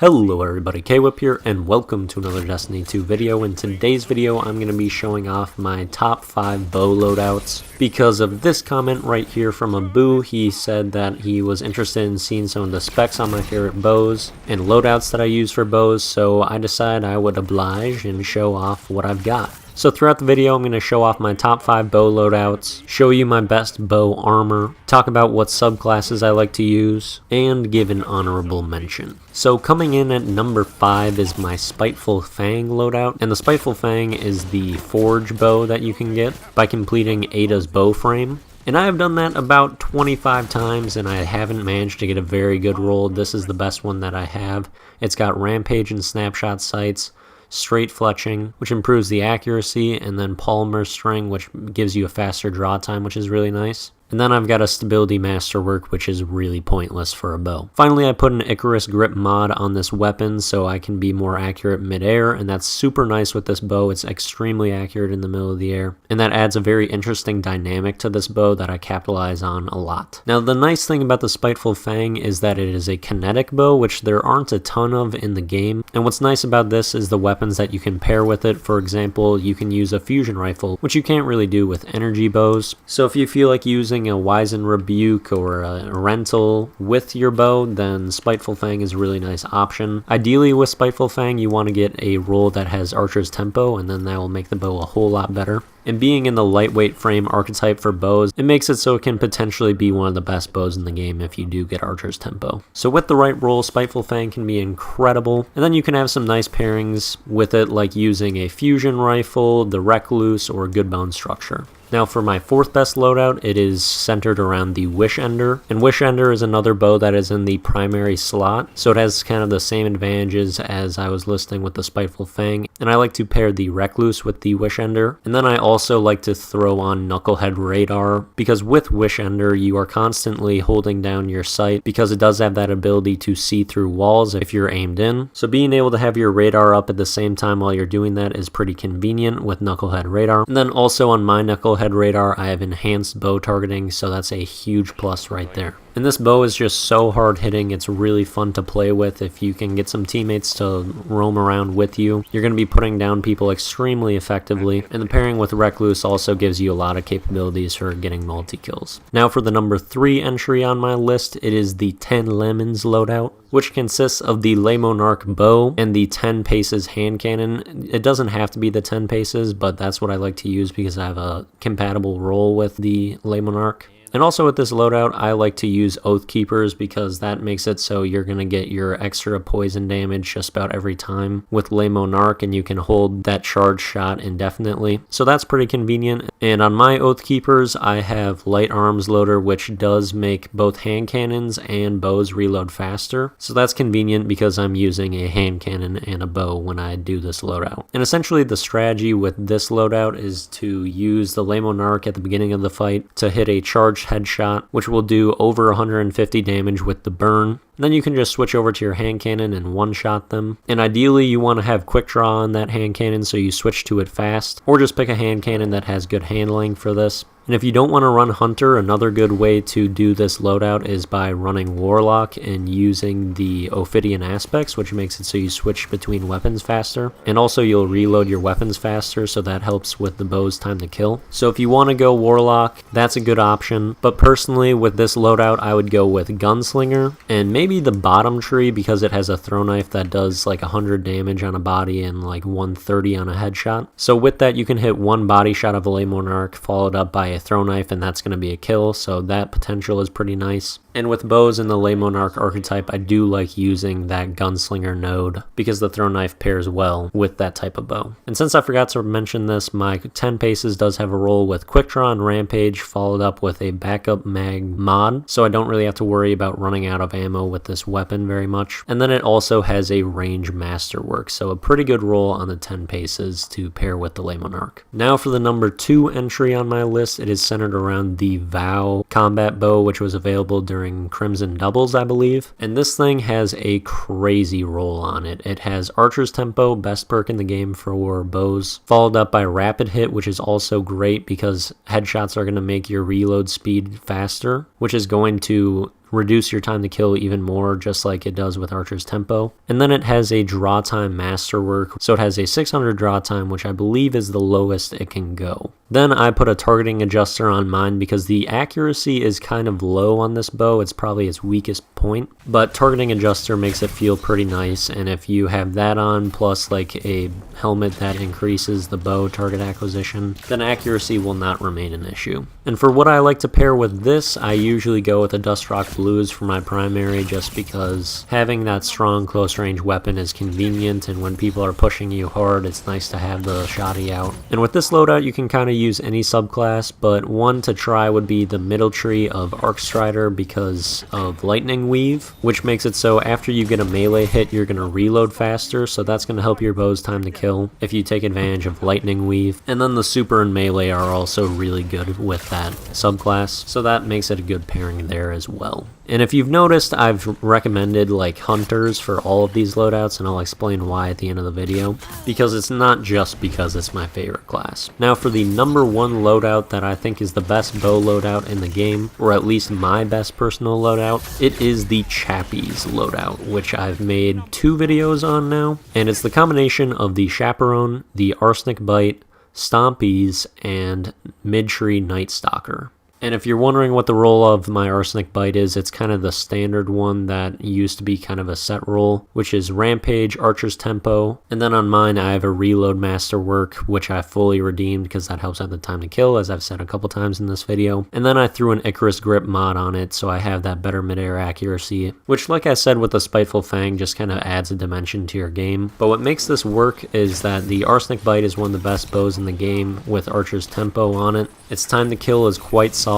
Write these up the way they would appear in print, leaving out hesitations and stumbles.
Hello everybody, K-Whip here, and welcome to another Destiny 2 video. In today's video, I'm going to be showing off my top 5 bow loadouts. Because of this comment right here from Abu, he said that he was interested in seeing some of the specs on my favorite bows and loadouts that I use for bows, so I decided I would oblige and show off what I've got. So throughout the video, I'm going to show off my top 5 bow loadouts, show you my best bow armor, talk about what subclasses I like to use, and give an honorable mention. So coming in at number 5 is my Spiteful Fang loadout, and the Spiteful Fang is the forge bow that you can get by completing Ada's bow frame. And I have done that about 25 times and I haven't managed to get a very good roll. This is the best one that I have. It's got rampage and snapshot sights, straight fletching, which improves the accuracy, and then polymer string, which gives you a faster draw time, which is really nice. And then I've got a stability masterwork, which is really pointless for a bow. Finally, I put an Icarus grip mod on this weapon so I can be more accurate midair, and that's super nice with this bow. It's extremely accurate in the middle of the air, and that adds a very interesting dynamic to this bow that I capitalize on a lot. Now, the nice thing about the Spiteful Fang is that it is a kinetic bow, which there aren't a ton of in the game. And what's nice about this is the weapons that you can pair with it. For example, you can use a fusion rifle, which you can't really do with energy bows. So if you feel like using a Wizen Rebuke or a rental with your bow, then Spiteful Fang is a really nice option. Ideally with Spiteful Fang, you want to get a roll that has Archer's Tempo, and then that will make the bow a whole lot better. And being in the lightweight frame archetype for bows, it makes it so it can potentially be one of the best bows in the game if you do get Archer's Tempo. So with the right roll, Spiteful Fang can be incredible. And then you can have some nice pairings with it, like using a fusion rifle, the Recluse, or a good bone structure. Now for my 4th best loadout, it is centered around the Wish Ender. And Wish Ender is another bow that is in the primary slot, so it has kind of the same advantages as I was listing with the Spiteful Fang. And I like to pair the Recluse with the Wish Ender. And then I also like to throw on Knucklehead Radar, because with Wish Ender, you are constantly holding down your sight, because it does have that ability to see through walls if you're aimed in. So being able to have your radar up at the same time while you're doing that is pretty convenient with Knucklehead Radar. And then also on my Knucklehead Radar, I have enhanced bow targeting, so that's a huge plus right there. And this bow is just so hard hitting, it's really fun to play with. If you can get some teammates to roam around with you, you're going to be putting down people extremely effectively. And the pairing with Recluse also gives you a lot of capabilities for getting multi-kills. Now for the number 3 entry on my list, it is the 10 Lemons loadout, which consists of the Le Monarque bow and the 10 paces hand cannon. It doesn't have to be the 10 paces, but that's what I like to use because I have a compatible roll with the Le Monarque. And also with this loadout, I like to use Oathkeepers because that makes it so you're going to get your extra poison damage just about every time with Le Monarque, and you can hold that charge shot indefinitely. So that's pretty convenient. And on my Oathkeepers, I have Light Arms Loader, which does make both hand cannons and bows reload faster. So that's convenient because I'm using a hand cannon and a bow when I do this loadout. And essentially the strategy with this loadout is to use the Le Monarque at the beginning of the fight to hit a charge headshot, which will do over 150 damage with the burn. Then you can just switch over to your hand cannon and one-shot them. And ideally you want to have quick draw on that hand cannon, so you switch to it fast, or just pick a hand cannon that has good handling for this. And if you don't want to run Hunter, another good way to do this loadout is by running Warlock and using the Ophidian aspects, which makes it so you switch between weapons faster. And also you'll reload your weapons faster, so that helps with the bow's time to kill. So if you want to go Warlock, that's a good option. But personally, with this loadout, I would go with Gunslinger and maybe the bottom tree, because it has a throw knife that does like 100 damage on a body and like 130 on a headshot. So with that, you can hit one body shot of a Le Monarque followed up by a throw knife, and that's going to be a kill, so that potential is pretty nice. And with bows in the Le Monarque archetype, I do like using that Gunslinger node because the throw knife pairs well with that type of bow. And since I forgot to mention this, my 10 paces does have a roll with quick draw and rampage followed up with a backup mag mod, so I don't really have to worry about running out of ammo with this weapon very much. And then it also has a range masterwork, so a pretty good roll on the 10 paces to pair with the Le Monarque. Now for the number 2 entry on my list, it is centered around the Val Combat Bow, which was available during Crimson Doubles, I believe. And this thing has a crazy roll on it. It has Archer's Tempo, best perk in the game for bows, followed up by Rapid Hit, which is also great because headshots are going to make your reload speed faster, which is going to reduce your time to kill even more, just like it does with Archer's Tempo. And then it has a draw time masterwork, so it has a 600 draw time, which I believe is the lowest it can go. Then I put a targeting adjuster on mine because the accuracy is kind of low on this bow. It's probably its weakest point, but targeting adjuster makes it feel pretty nice, and if you have that on plus like a helmet that increases the bow target acquisition, then accuracy will not remain an issue. And for what I like to pair with this, I usually go with a Dustrock Blues for my primary, just because having that strong close range weapon is convenient, and when people are pushing you hard, it's nice to have the shotty out. And with this loadout, you can kind of use any subclass, but one to try would be the middle tree of Arc Strider because of Lightning Weave, which makes it so after you get a melee hit, you're going to reload faster, so that's going to help your bow's time to kill if you take advantage of Lightning Weave. And then the super and melee are also really good with that subclass, so that makes it a good pairing there as well. And if you've noticed, I've recommended like hunters for all of these loadouts, and I'll explain why at the end of the video, because it's not just because it's my favorite class. Now for the number one loadout that I think is the best bow loadout in the game, or at least my best personal loadout, it is the Chappies loadout, which I've made 2 videos on now, and it's the combination of the Chaperone, the Arsenic Bite, Stompies, and Mid-Tree Night Stalker. And if you're wondering what the role of my Arsenic Bite is, it's kind of the standard one that used to be kind of a set role, which is Rampage, Archer's Tempo, and then on mine I have a Reload Masterwork, which I fully redeemed because that helps out the time to kill, as I've said a couple times in this video. And then I threw an Icarus Grip mod on it, so I have that better midair accuracy, which like I said with the Spiteful Fang just kind of adds a dimension to your game. But what makes this work is that the Arsenic Bite is one of the best bows in the game with Archer's Tempo on it. Its time to kill is quite solid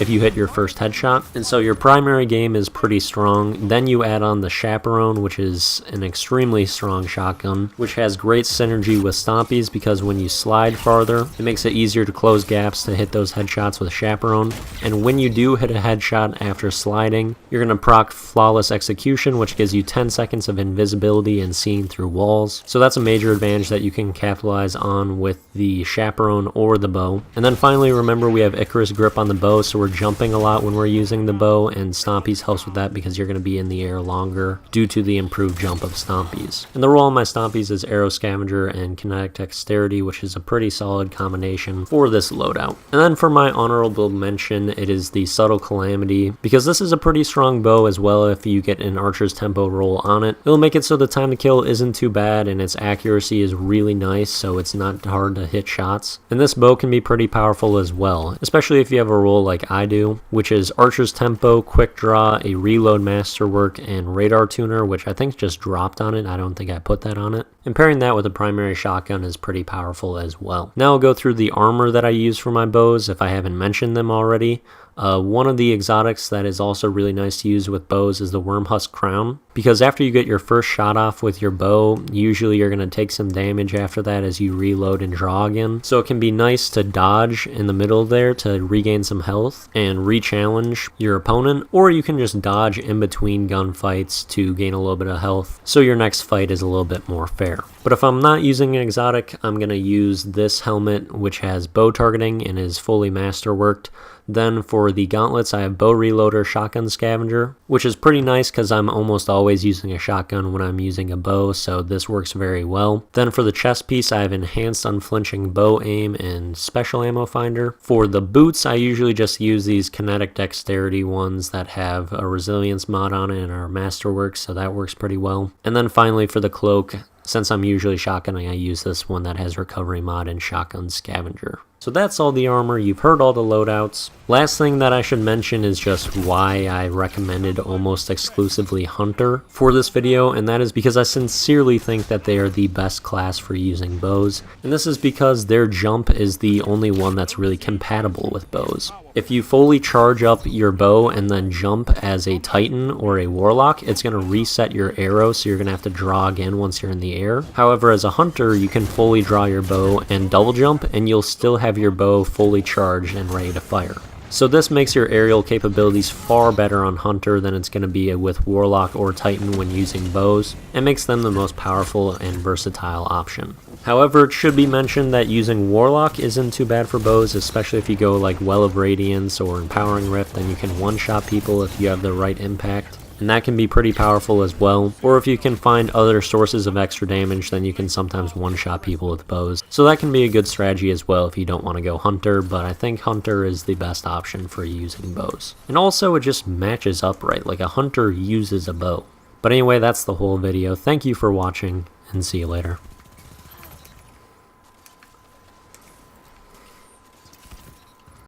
if you hit your first headshot, and so your primary game is pretty strong. Then you add on the Chaperone, which is an extremely strong shotgun, which has great synergy with Stompies because when you slide farther, it makes it easier to close gaps to hit those headshots with Chaperone. And when you do hit a headshot after sliding, you're going to proc Flawless Execution, which gives you 10 seconds of invisibility and seeing through walls. So that's a major advantage that you can capitalize on with the Chaperone or the bow. And then finally, remember we have Icarus Grip on the bow, so we're jumping a lot when we're using the bow, and Stompies helps with that because you're going to be in the air longer due to the improved jump of Stompies. And the role of my Stompies is Arrow Scavenger and Kinetic Dexterity, which is a pretty solid combination for this loadout. And then for my honorable mention, it is the Subtle Calamity, because this is a pretty strong bow as well. If you get an Archer's Tempo roll on it, it'll make it so the time to kill isn't too bad, and its accuracy is really nice, so it's not hard to hit shots. And this bow can be pretty powerful as well, especially if you have a roll like I do, which is Archer's Tempo, Quick Draw, a Reload Masterwork, and Radar Tuner, which I think just dropped on it. I don't think I put that on it. And pairing that with a primary shotgun is pretty powerful as well. Now I'll go through the armor that I use for my bows if I haven't mentioned them already. One of the exotics that is also really nice to use with bows is the Wormhusk Crown, because after you get your first shot off with your bow, usually you're going to take some damage after that as you reload and draw again. So it can be nice to dodge in the middle there to regain some health and re-challenge your opponent, or you can just dodge in between gunfights to gain a little bit of health, so your next fight is a little bit more fair. But if I'm not using an exotic, I'm going to use this helmet, which has bow targeting and is fully masterworked. Then for the gauntlets, I have Bow Reloader Shotgun Scavenger, which is pretty nice because I'm almost always using a shotgun when I'm using a bow, so this works very well. Then for the chest piece, I have Enhanced Unflinching Bow Aim and Special Ammo Finder. For the boots, I usually just use these Kinetic Dexterity ones that have a Resilience mod on it and are masterwork, so that works pretty well. And then finally for the cloak, since I'm usually shotgunning, I use this one that has Recovery mod and Shotgun Scavenger. So that's all the armor. You've heard all the loadouts. Last thing that I should mention is just why I recommended almost exclusively Hunter for this video, and that is because I sincerely think that they are the best class for using bows, and this is because their jump is the only one that's really compatible with bows. If you fully charge up your bow and then jump as a Titan or a Warlock, it's going to reset your arrow, so you're going to have to draw again once you're in the air. However, as a Hunter, you can fully draw your bow and double jump, and you'll still have your bow fully charged and ready to fire. So this makes your aerial capabilities far better on Hunter than it's going to be with Warlock or Titan when using bows, and makes them the most powerful and versatile option. However, it should be mentioned that using Warlock isn't too bad for bows, especially if you go like Well of Radiance or Empowering Rift, then you can one-shot people if you have the right impact. And that can be pretty powerful as well. Or if you can find other sources of extra damage, then you can sometimes one-shot people with bows. So that can be a good strategy as well if you don't want to go Hunter, but I think Hunter is the best option for using bows. And also it just matches up right, like a Hunter uses a bow. But anyway, that's the whole video. Thank you for watching, and see you later.